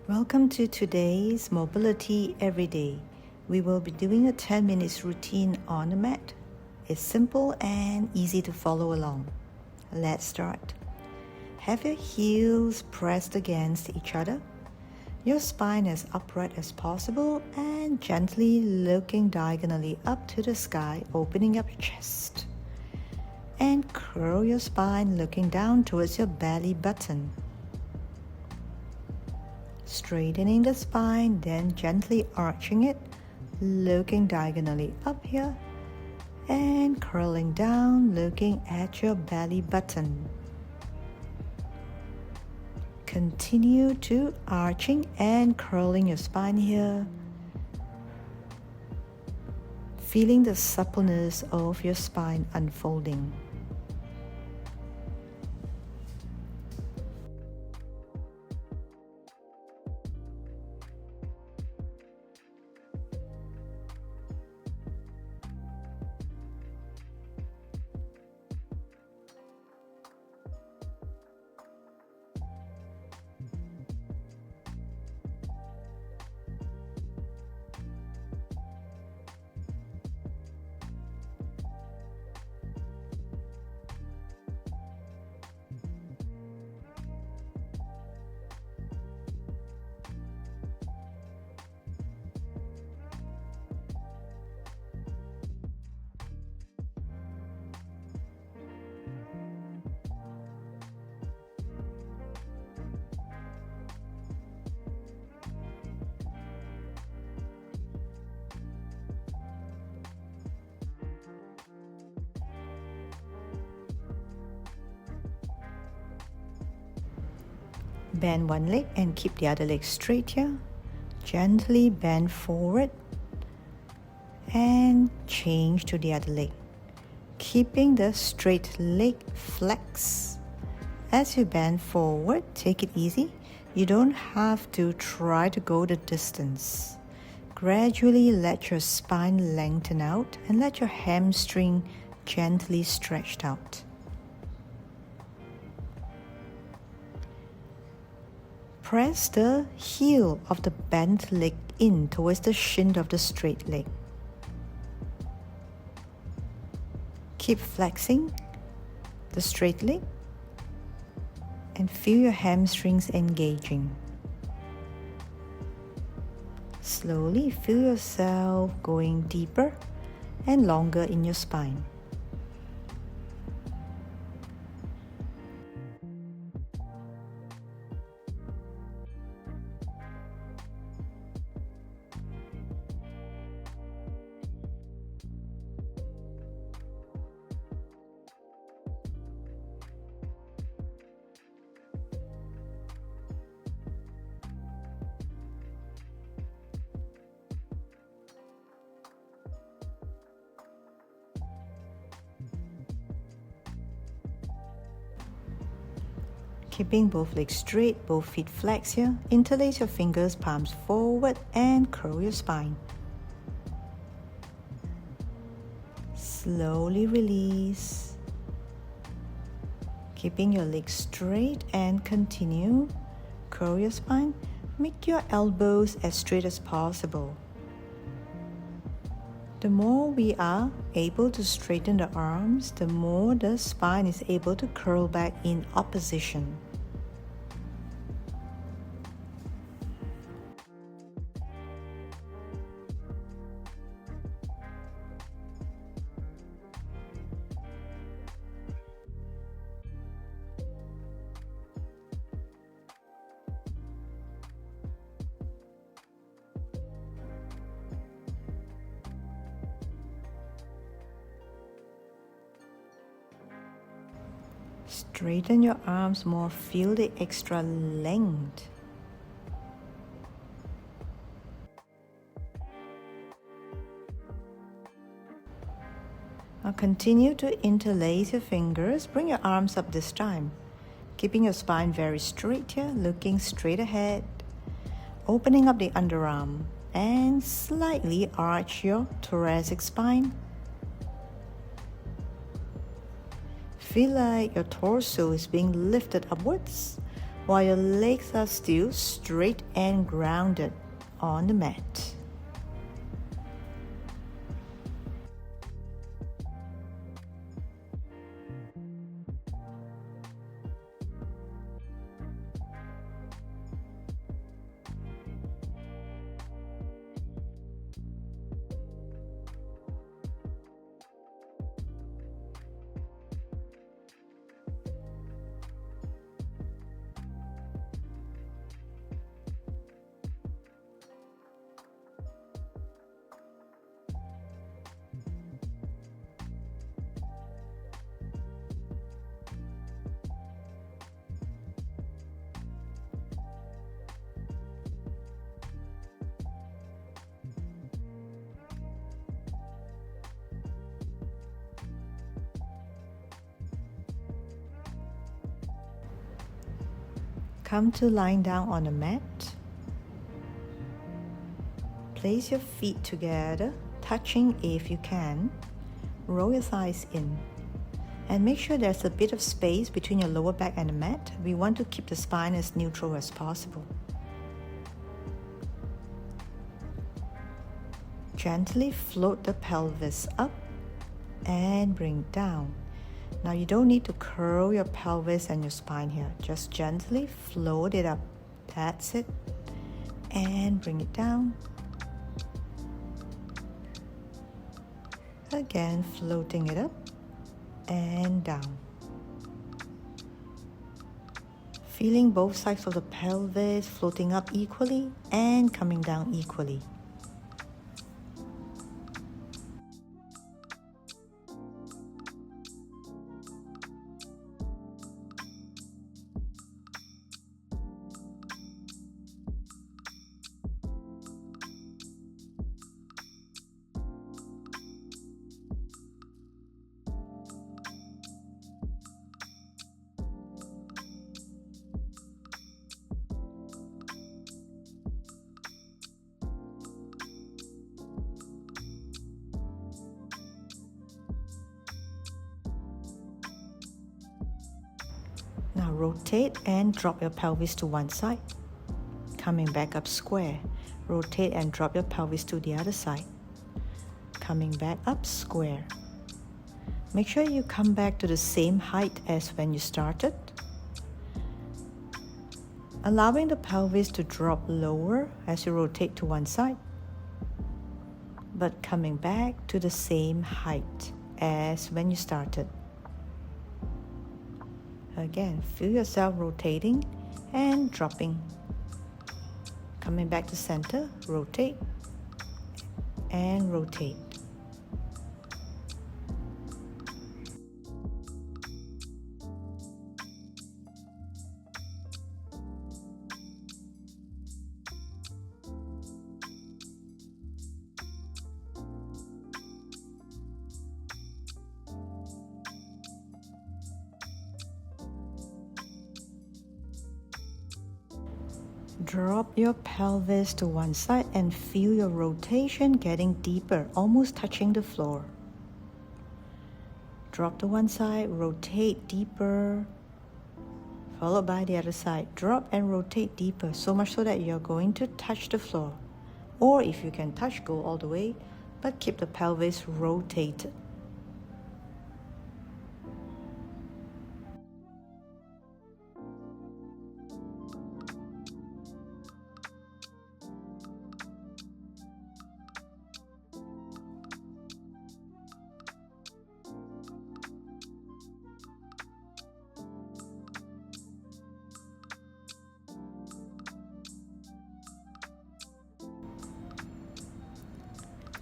Welcome to today's Mobility Everyday. We will be doing a 10 minutes routine on the mat. It's simple and easy to follow along. Let's start. Have your heels pressed against each other, your spine as upright as possible, and gently looking diagonally up to the sky, opening up your chest. And curl your spine looking down towards your belly button. Straightening the spine, then gently arching it, looking diagonally up here, and curling down, looking at your belly button. Continue to arching and curling your spine here, feeling the suppleness of your spine unfolding. Bend one leg and keep the other leg straight here. Gently bend forward and change to the other leg, keeping the straight leg flex. As you bend forward, take it easy. You don't have to try to go the distance. Gradually let your spine lengthen out and let your hamstring gently stretch out. Press the heel of the bent leg in towards the shin of the straight leg. Keep flexing the straight leg and feel your hamstrings engaging. Slowly feel yourself going deeper and longer in your spine. Keeping both legs straight, both feet flex here. Interlace your fingers, palms forward, and curl your spine. Slowly release. Keeping your legs straight and continue. Curl your spine. Make your elbows as straight as possible. The more we are able to straighten the arms, the more the spine is able to curl back in opposition. Straighten your arms more, feel the extra length. Now continue to interlace your fingers. Bring your arms up this time. Keeping your spine very straight here, looking straight ahead. Opening up the underarm and slightly arch your thoracic spine. Feel like your torso is being lifted upwards, while your legs are still straight and grounded on the mat. Come to lying down on the mat. Place your feet together, touching if you can. Roll your thighs in. And make sure there's a bit of space between your lower back and the mat. We want to keep the spine as neutral as possible. Gently float the pelvis up and bring it down. Now you don't need to curl your pelvis and your spine here. Just gently float it up. That's it. And bring it down. Again, floating it up and down. Feeling both sides of the pelvis floating up equally and coming down equally. Now rotate and drop your pelvis to one side. Coming back up square. Rotate and drop your pelvis to the other side. Coming back up square. Make sure you come back to the same height as when you started. Allowing the pelvis to drop lower as you rotate to one side, but coming back to the same height as when you started. Again, feel yourself rotating and dropping. Coming back to center, rotate and rotate. Drop your pelvis to one side and feel your rotation getting deeper, almost touching the floor. Drop to one side, rotate deeper, followed by the other side. Drop and rotate deeper, so much so that you're going to touch the floor. Or if you can touch, go all the way, but keep the pelvis rotated.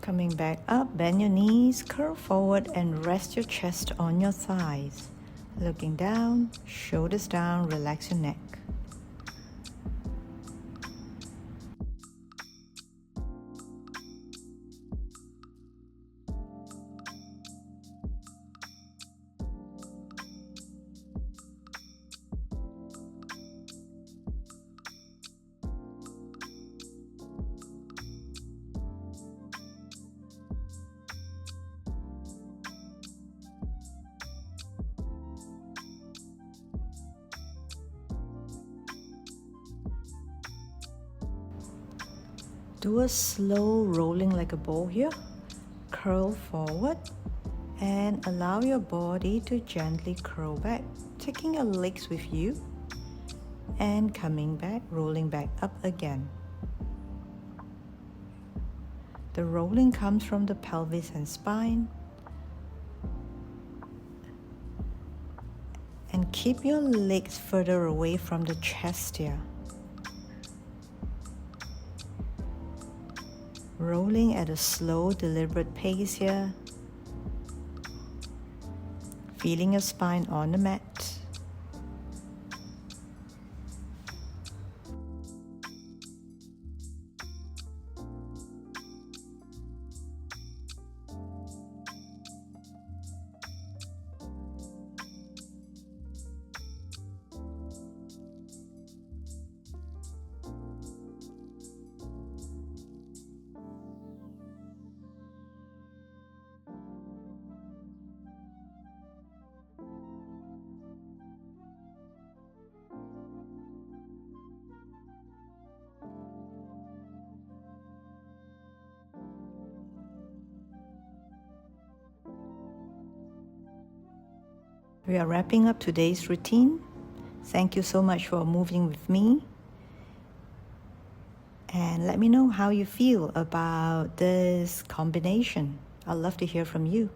Coming back up, bend your knees, curl forward and rest your chest on your thighs. Looking down, shoulders down, relax your neck. Do a slow rolling like a ball here. Curl forward and allow your body to gently curl back, taking your legs with you and coming back, rolling back up again. The rolling comes from the pelvis and spine. And keep your legs further away from the chest here. Rolling at a slow, deliberate pace here. Feeling your spine on the mat. We are wrapping up today's routine. Thank you so much for moving with me. And let me know how you feel about this combination. I'd love to hear from you.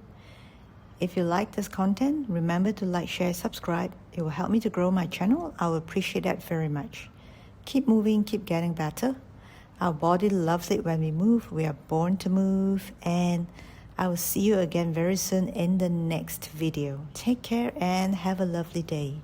If you like this content, remember to like, share, subscribe. It will help me to grow my channel. I will appreciate that very much. Keep moving, keep getting better. Our body loves it when we move. We are born to move. And I will see you again very soon in the next video. Take care and have a lovely day.